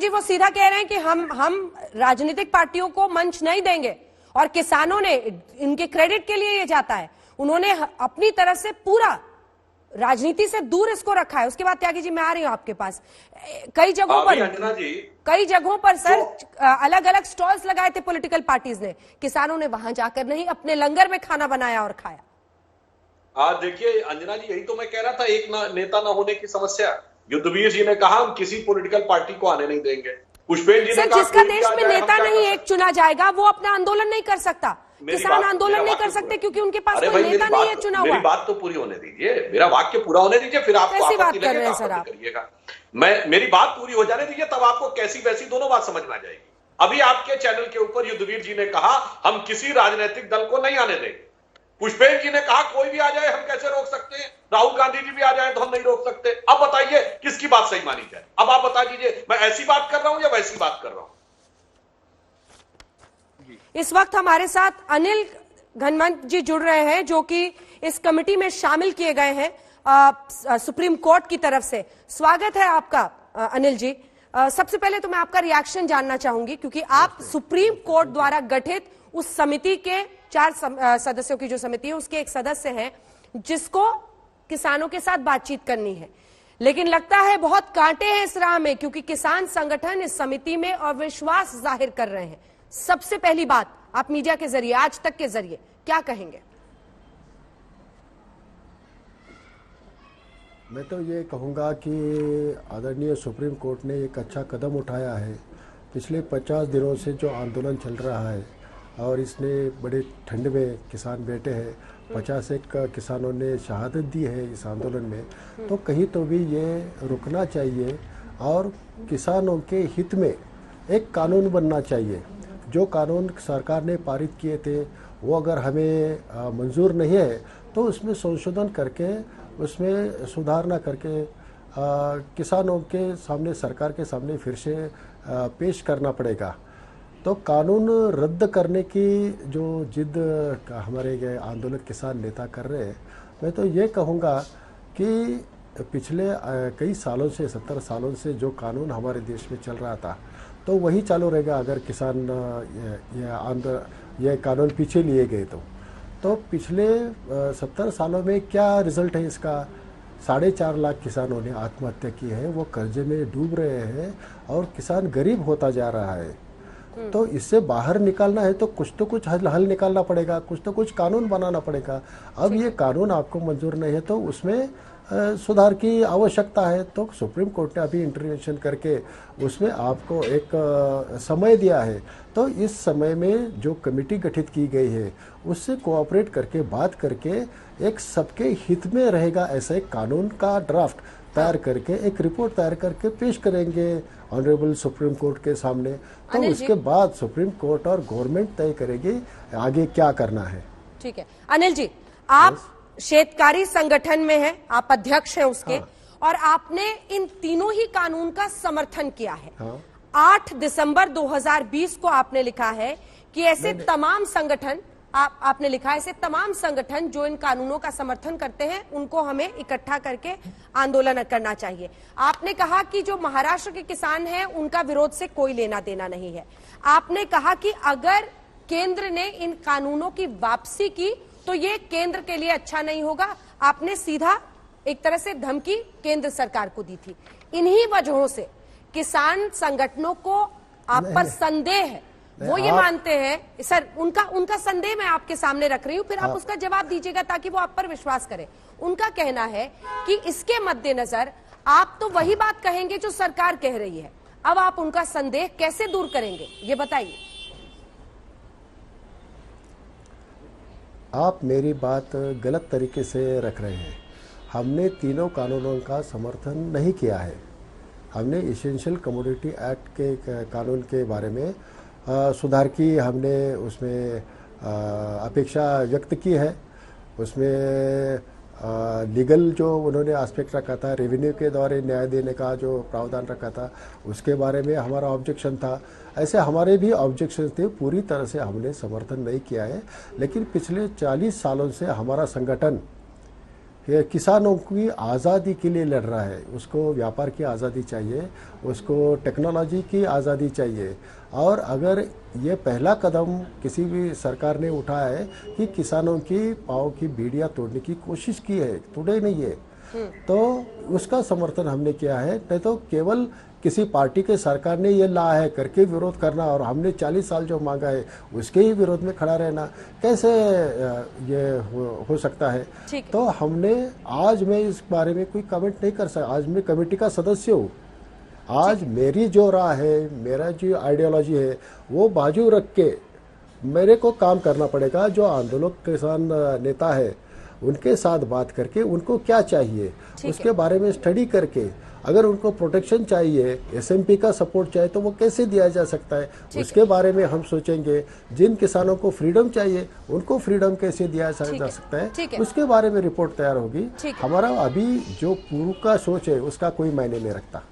जी वो सीधा कह रहे हैं कि हम राजनीतिक पार्टियों को मंच नहीं देंगे, और किसानों ने, इनके क्रेडिट के लिए ये जाता है, उन्होंने अपनी तरफ से पूरा राजनीति से दूर इसको रखा है। उसके बाद त्यागी जी मैं आ रही हूं आपके पास। कई जगहों पर सर अलग अलग स्टॉल्स लगाए थे पॉलिटिकल पार्टीज ने, किसानों ने वहां जाकर नहीं अपने लंगर में खाना बनाया और खाया। देखिए अंजना जी, यही तो मैं कह रहा था, एक नेता ना होने की समस्या। युद्धवीर जी ने कहा हम किसी पॉलिटिकल पार्टी को आने नहीं देंगे। पुष्पेंद्र जी ने कहा जिसका देश में नेता नहीं एक चुना जाएगा वो अपना आंदोलन नहीं कर सकता, किसान आंदोलन नहीं कर सकते क्योंकि उनके पास कोई नेता नहीं है चुना हुआ। मेरी बात तो पूरी होने दीजिए, मेरा वाक्य पूरा होने दीजिए, फिर आपको आपत्ति लगेगा, सर आप करिएगा। मेरी बात पूरी हो जाने दीजिए, तब आपको कैसी वैसी दोनों बात समझ में आ जाएगी। अभी आपके चैनल के ऊपर युद्धवीर जी ने कहा हम किसी राजनीतिक दल को नहीं आने देंगे। पुष्पेंद्र जी ने कहा कोई भी आ जाए हम कैसे रोक सकते हैं, राहुल गांधी जी भी आ जाए तो हम नहीं रोक सकते। अब बताइए किसकी बात सही मानी जाए? अब आप बता दीजिए, मैं ऐसी बात कर रहा हूं या वैसी बात कर रहा हूं? इस वक्त हमारे साथ अनिल घनवंत जी जुड़ रहे हैं, जो कि इस कमेटी में शामिल किए गए हैं सुप्रीम कोर्ट की तरफ से। स्वागत है आपका अनिल जी। सबसे पहले तो मैं आपका रिएक्शन जानना चाहूंगी, क्योंकि आप सुप्रीम कोर्ट द्वारा गठित उस समिति के 4 सदस्यों की जो समिति है उसके एक सदस्य हैं, जिसको किसानों के साथ बातचीत करनी है। लेकिन लगता है बहुत कांटे हैं इस राह में, क्योंकि किसान संगठन इस समिति में अविश्वास जाहिर कर रहे हैं। सबसे पहली बात, आप मीडिया के जरिए, आज तक के जरिए क्या कहेंगे? मैं तो ये कहूँगा कि आदरणीय सुप्रीम कोर्ट ने एक अच्छा कदम उठाया है। पिछले 50 दिनों से जो आंदोलन चल रहा है और इसने बड़े ठंड में किसान बैठे हैं, 51 किसानों ने शहादत दी है इस आंदोलन में, तो कहीं तो भी ये रुकना चाहिए और किसानों के हित में एक कानून बनना चाहिए। जो कानून सरकार ने पारित किए थे वो अगर हमें मंजूर नहीं है तो उसमें संशोधन करके, उसमें सुधारना करके किसानों के सामने, सरकार के सामने फिर से पेश करना पड़ेगा। तो कानून रद्द करने की जो जिद हमारे आंदोलक किसान नेता कर रहे हैं, मैं तो ये कहूँगा कि पिछले कई सालों से, 70 सालों से जो कानून हमारे देश में चल रहा था तो वही चालू रहेगा अगर किसान ये कानून पीछे लिए गए तो पिछले 70 सालों में क्या रिजल्ट है इसका? 4.5 लाख किसानों ने आत्महत्या की है, वो कर्जे में डूब रहे हैं और किसान गरीब होता जा रहा है। तो इससे बाहर निकालना है तो कुछ हल निकालना पड़ेगा, कुछ तो कुछ कानून बनाना पड़ेगा। अब ये कानून आपको मंजूर नहीं है तो उसमें सुधार की आवश्यकता है। तो सुप्रीम कोर्ट ने अभी इंटरवेंशन करके उसमें आपको एक समय दिया है, तो इस समय में जो कमेटी गठित की गई है उससे कोऑपरेट करके, बात करके एक सबके हित में रहेगा ऐसा एक कानून का ड्राफ्ट तैयार करके, एक रिपोर्ट तैयार करके पेश करेंगे ऑनरेबल सुप्रीम कोर्ट के सामने। तो उसके बाद सुप्रीम कोर्ट और गवर्नमेंट तय करेगी आगे क्या करना है। ठीक है अनिल जी, आप शेतकारी संगठन में हैं, आप अध्यक्ष हैं उसके। हाँ। और आपने इन तीनों ही कानून का समर्थन किया है। हाँ। 8 दिसंबर 2020 को आपने लिखा है कि ऐसे तमाम संगठन, आपने लिखा है ऐसे तमाम संगठन जो इन कानूनों का समर्थन करते हैं उनको हमें इकट्ठा करके आंदोलन करना चाहिए। आपने कहा कि जो महाराष्ट्र के किसान हैं उनका विरोध से कोई लेना देना नहीं है। आपने कहा कि अगर केंद्र ने इन कानूनों की वापसी की तो ये केंद्र के लिए अच्छा नहीं होगा। आपने सीधा एक तरह से धमकी केंद्र सरकार को दी थी। इन्हीं वजहों से किसान संगठनों को आप पर संदेह है, वो ये मानते हैं। सर उनका संदेह मैं आपके सामने रख रही हूं, फिर आप उसका जवाब दीजिएगा ताकि वो आप पर विश्वास करें। उनका कहना है कि इसके मद्देनजर आप तो वही बात कहेंगे जो सरकार कह रही है। अब आप उनका संदेह कैसे दूर करेंगे ये बताइए। आप मेरी बात गलत तरीके से रख रहे हैं। हमने तीनों कानूनों का समर्थन नहीं किया है। हमने एसेंशियल कमोडिटी एक्ट के कानून के बारे में सुधार की, हमने उसमें अपेक्षा व्यक्त की है। उसमें लीगल जो उन्होंने एस्पेक्ट रखा था, रेवेन्यू के द्वारा न्याय देने का जो प्रावधान रखा था उसके बारे में हमारा ऑब्जेक्शन था। ऐसे हमारे भी ऑब्जेक्शन थे, पूरी तरह से हमने समर्थन नहीं किया है। लेकिन पिछले 40 सालों से हमारा संगठन कि किसानों की आज़ादी के लिए लड़ रहा है। उसको व्यापार की आज़ादी चाहिए, उसको टेक्नोलॉजी की आज़ादी चाहिए। और अगर ये पहला कदम किसी भी सरकार ने उठाया है कि किसानों की पाँव की बेड़ियाँ तोड़ने की कोशिश की है, तोड़े नहीं है, तो उसका समर्थन हमने किया है। नहीं तो केवल किसी पार्टी के सरकार ने ये ला है करके विरोध करना और हमने 40 साल जो मांगा है उसके ही विरोध में खड़ा रहना कैसे ये हो सकता है। तो हमने, आज मैं इस बारे में कोई कमेंट नहीं कर सकता। आज मैं कमेटी का सदस्य हूँ। आज मेरी जो राय है, मेरा जो आइडियोलॉजी है, वो बाजू रख के मेरे को काम करना पड़ेगा। जो आंदोलन किसान नेता है उनके साथ बात करके उनको क्या चाहिए उसके बारे में स्टडी करके, अगर उनको प्रोटेक्शन चाहिए, एसएमपी का सपोर्ट चाहिए तो वो कैसे दिया जा सकता है उसके बारे में हम सोचेंगे। जिन किसानों को फ्रीडम चाहिए उनको फ्रीडम कैसे दिया जा सकता है उसके बारे में रिपोर्ट तैयार होगी। हमारा अभी जो पूर्व का सोच है उसका कोई मायने नहीं रखता।